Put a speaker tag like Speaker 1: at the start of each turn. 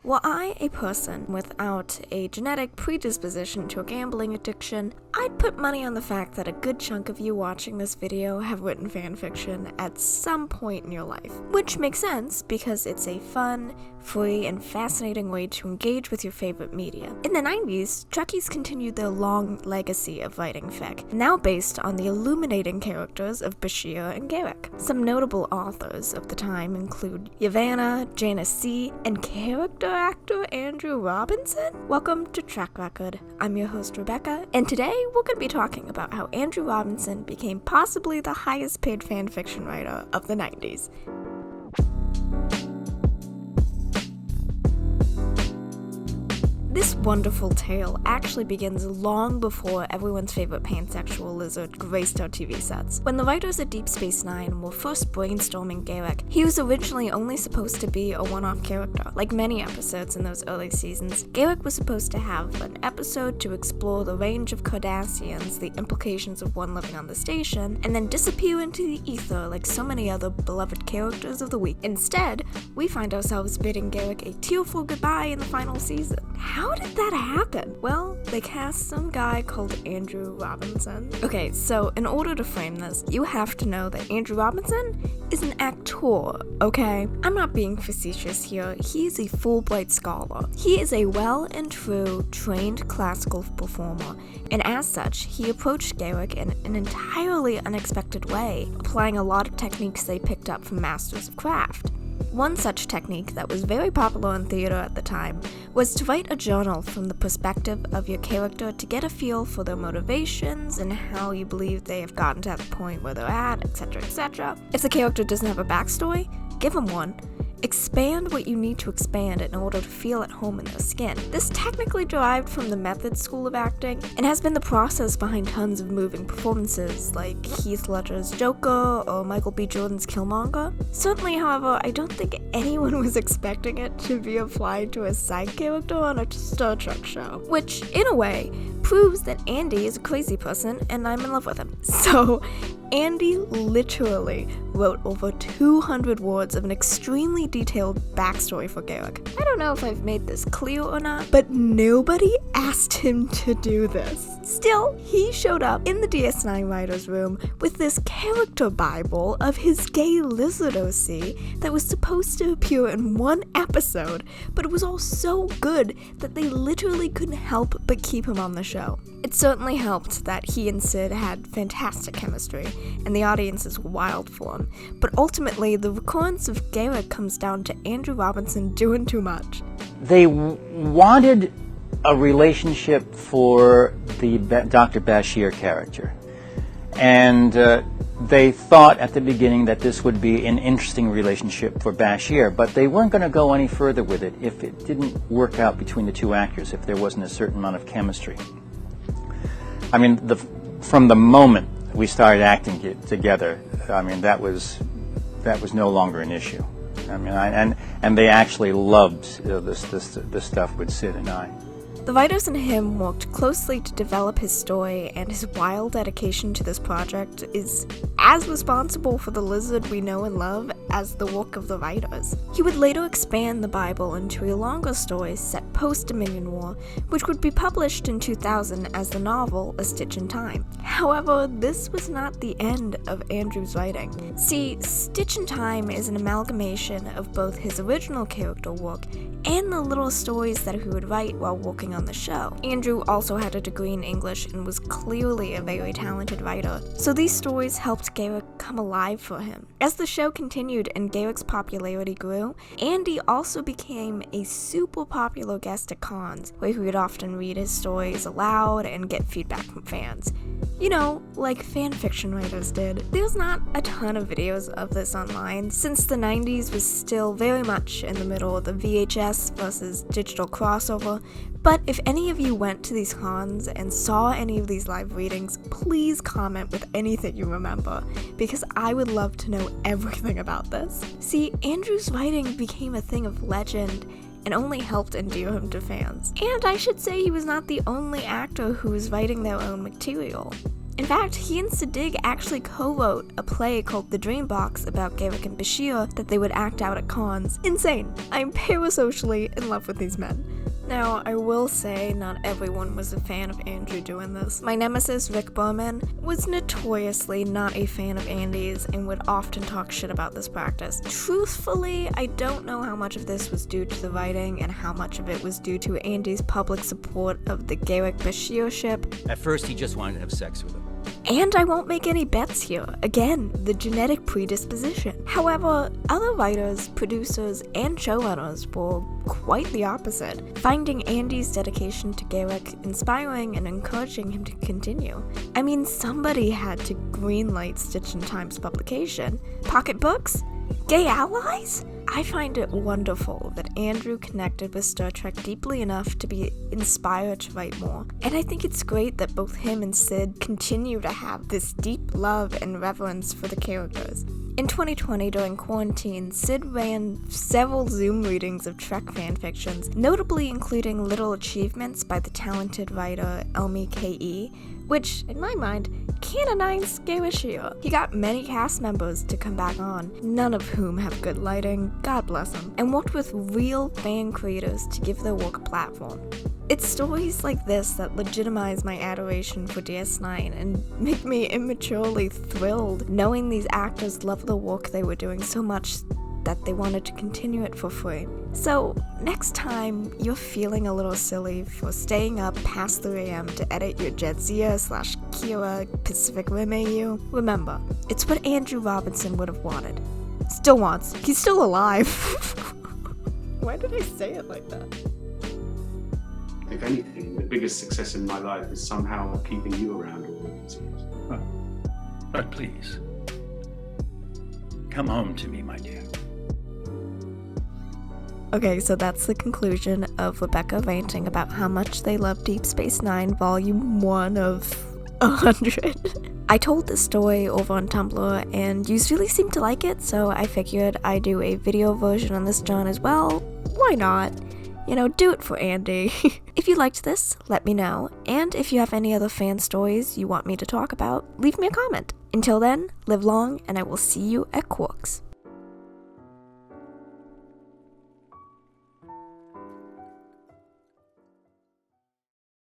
Speaker 1: Were I a person without a genetic predisposition to a gambling addiction, I'd put money on the fact that a good chunk of you watching this video have written fanfiction at some point in your life. Which makes sense because it's a fun, free, and fascinating way to engage with your favorite media. In the 90s, Trekkies continued their long legacy of writing fic, now based on the illuminating characters of Bashir and Garak. Some notable authors of the time include Yavanna, Janice C., and character actor Andrew Robinson. Welcome to Track Record. I'm your host Rebecca, and today we're going to be talking about how Andrew Robinson became possibly the highest paid fanfiction writer of the 90s. This wonderful tale actually begins long before everyone's favorite pansexual lizard graced our TV sets. When the writers at Deep Space Nine were first brainstorming Garak, he was originally only supposed to be a one-off character. Like many episodes in those early seasons, Garak was supposed to have an episode to explore the range of Cardassians, the implications of one living on the station, and then disappear into the ether like so many other beloved characters of the week. Instead, we find ourselves bidding Garak a tearful goodbye in the final season. How did that happen? Well, they cast some guy called Andrew Robinson. Okay, so in order to frame this, you have to know that Andrew Robinson is an actor, okay? I'm not being facetious here. He is a Fulbright scholar. He is a well and true trained classical performer, and as such, he approached Garak in an entirely unexpected way, applying a lot of techniques they picked up from masters of craft. One such technique that was very popular in theater at the time was to write a journal from the perspective of your character to get a feel for their motivations and how you believe they have gotten to that point where they're at, etc., etc. If the character doesn't have a backstory, give them one. Expand what you need to expand in order to feel at home in their skin. This technically derived from the Method School of Acting and has been the process behind tons of moving performances like Heath Ledger's Joker or Michael B. Jordan's Killmonger. Certainly, however, I don't think anyone was expecting it to be applied to a side character on a Star Trek show, which, in a way, proves that Andy is a crazy person and I'm in love with him. So, Andy literally wrote over 200 words of an extremely detailed backstory for Garak. I don't know if I've made this clear or not, but nobody asked him to do this. Still, he showed up in the DS9 writer's room with this character bible of his gay lizard OC that was supposed to appear in one episode, but it was all so good that they literally couldn't help but keep him on the show. It certainly helped that he and Sid had fantastic chemistry, and the audiences were wild for him, but ultimately the recurrence of Garak comes down to Andrew Robinson doing too much.
Speaker 2: They wanted a relationship for the Dr. Bashir character, and they thought at the beginning that this would be an interesting relationship for Bashir, but they weren't going to go any further with it if it didn't work out between the two actors, if there wasn't a certain amount of chemistry. I mean, from the moment we started acting together, I mean, that was no longer an issue. I mean, and they actually loved this stuff with Sid and I.
Speaker 1: The writers and him worked closely to develop his story, and his wild dedication to this project is as responsible for the lizard we know and love as the work of the writers. He would later expand the Bible into a longer story set post-Dominion War, which would be published in 2000 as the novel A Stitch in Time. However, this was not the end of Andrew's writing. See, Stitch in Time is an amalgamation of both his original character work and the little stories that he would write while working on the show. Andrew also had a degree in English and was clearly a very talented writer, so these stories helped Garak come alive for him. As the show continued and Garak's popularity grew, Andy also became a super popular guest at cons, where he would often read his stories aloud and get feedback from fans. You know, like fanfiction writers did. There's not a ton of videos of this online, since the 90s was still very much in the middle of the VHS versus digital crossover, but if any of you went to these cons and saw any of these live readings, please comment with anything you remember, because I would love to know everything about this. See, Andrew's writing became a thing of legend, and only helped endear him to fans. And I should say he was not the only actor who was writing their own material. In fact, he and Siddig actually co-wrote a play called The Dream Box about Garak and Bashir that they would act out at cons. Insane! I'm parasocially in love with these men. Now, I will say not everyone was a fan of Andrew doing this. My nemesis, Rick Berman, was notoriously not a fan of Andy's and would often talk shit about this practice. Truthfully, I don't know how much of this was due to the writing and how much of it was due to Andy's public support of the Garak-Bashir ship.
Speaker 3: At first, he just wanted to have sex with him.
Speaker 1: And I won't make any bets here. Again, the genetic predisposition. However, other writers, producers, and showrunners were quite the opposite, finding Andy's dedication to Garak inspiring and encouraging him to continue. I mean, somebody had to greenlight Stitch in Time's publication. Pocketbooks? Gay allies? I find it wonderful that Andrew connected with Star Trek deeply enough to be inspired to write more. And I think it's great that both him and Sid continue to have this deep love and reverence for the characters. In 2020, during quarantine, Sid ran several Zoom readings of Trek fanfictions, notably including Little Achievements by the talented writer Elmi K.E., which, in my mind, canonized Garak. He got many cast members to come back on, none of whom have good lighting, God bless them, and worked with real fan creators to give their work a platform. It's stories like this that legitimize my adoration for DS9 and make me immaturely thrilled knowing these actors loved the work they were doing so much that they wanted to continue it for free. So, next time you're feeling a little silly for staying up past 3 a.m. to edit your Jadzia/Kira Pacific Rim AU, remember, it's what Andrew Robinson would have wanted. Still wants. He's still alive. Why did I say it like that?
Speaker 4: If anything, the biggest success in my life is somehow keeping you around all these years.
Speaker 3: But please, come home to me, my dear.
Speaker 1: Okay, so that's the conclusion of Rebecca ranting about how much they love Deep Space Nine Volume 1 of 100. I told this story over on Tumblr, and you really seem to like it, so I figured I'd do a video version on this John as well. Why not? You know, do it for Andy. If you liked this, let me know, and if you have any other fan stories you want me to talk about, leave me a comment. Until then, live long, and I will see you at Quarks.